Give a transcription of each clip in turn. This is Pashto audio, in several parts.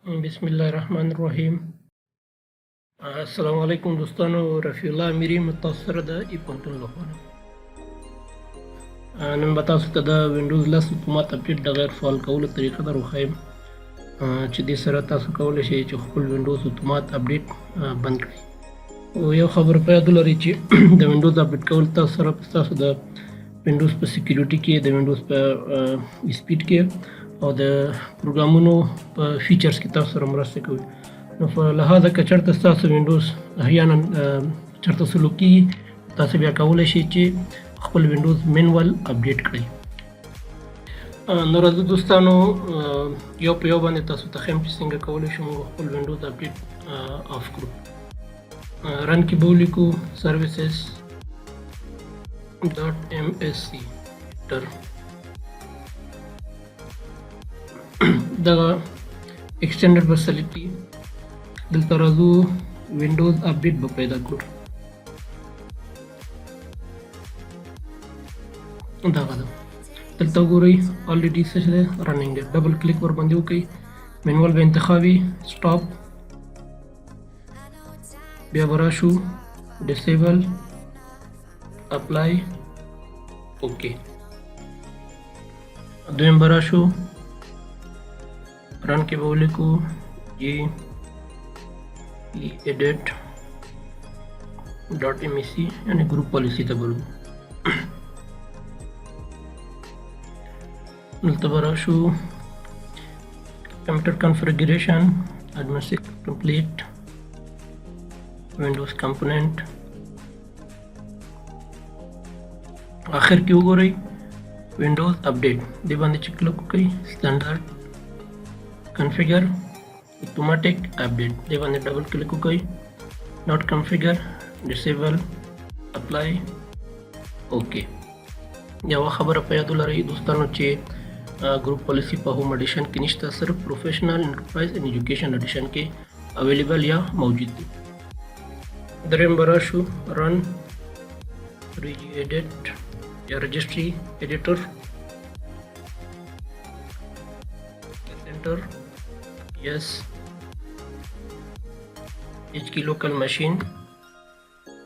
बिस्मिल्लाहिर्रहमानिर्रहीम। अस्सलामु अलैकुम दोस्तانو, रफ़ी الله میری متاثر ده ای پوهنتون لخوا نن به تاسو ته د وینډوز 10 اتومات اپډیټ د غیر فعال کولو طریقه در وښیم چې دې سره تاسو کولی شئ چې خپل وینډوز اتومات اپډیټ بند کړئ. او یو خبره په یاد ولرئ چې د وینډوز اپډیټ کول تاسو سره تاسو د وینډوز په سکیورټي کې، د وینډوز په سپیډ کې او د پروګرامونو په فیچرز کې تاسو سره مرسته کوي. نو په لحاظه که چېرته ستاسو وینډوز احیانا چېرته سلو کېږي، تاسو بیا کولی شئ چې خپل وینډوز مینوال اپډیټ کړئ. نو راځئ دوستانو یو په یو باندې تاسو ته ښیم چې څنګه کولی شو موږ خپل وینډوز اپډیټ آف کړو. رن کې به ولیکو services.msc دغه ایکسټینډډ به سلیکټ کړي. دلته راځو وینډوز اپډیټ به پیدا کړو. دغه ده دلته وګورئ الریډي څه دی رننګ دی. ډبل کلیک ور باندې وکړئ، مینوال به انتخابي سټاپ، بیا به راشو ډسیبل اپلای اوکې. دویم به راشو رن کې به ولیکو جی edit .mec یعنی ګروپ پالیسی ته بلو. دلته به راشو کمپیوټر کنفیګریشن administrative complete windows component. آخر کې وګورئ windows update دې باندې چې کلیک وکړئ standard configure automatic update دې باندې ډبل کلیک وکړئ not configure disable apply اوکې. یو خبره په یاد ولرئ دوستانو چې ګروپ پالیسی په هوم ایډیشن کې نشته، صرف پروفیشنل انټرپرایز ان ایجوکیشن ایډیشن کې اویلیبل یا موجود دي. دریم به راشو رن ایډیټ یا رجسټري ایډیټر انټر yes HK local machine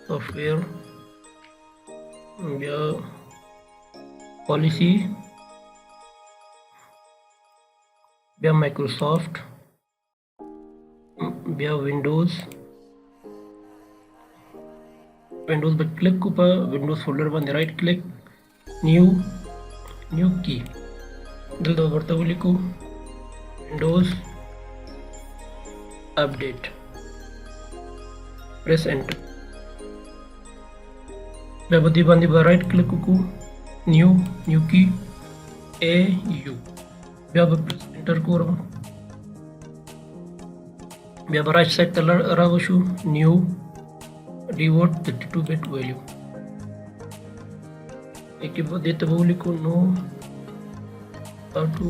software بیا policy بیا مایکروسافٹ بیا وینډوز به کلیک کو په وینډوز فولډر باندې رائټ کلیک نیو کی دلته ورته ولیکو وینډوز اپډیټ پریس انټر. بیا په دې باندې به رائټ کلیک وکړو نیو کی AU بیا به پریس انټر کوو. بیا به رائټ سایډ ته راوشو نیو ډیوټ 32 bit ویلیو کې به دې ته به ولیکو نو auto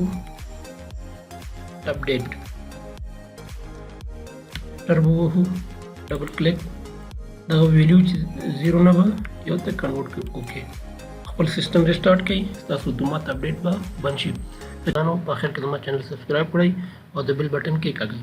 update ټربو وهو ډبل کلیک دا ویلیو چې 0 نه به یو ته کنورټ کړو. اوکې خپل سیستم ریسټارټ کړئ، تاسو اتومات اپډیټ به بند شي. په اخر کې زما چینل سبسکرایب کړئ او د بیل بټن کې کاږئ.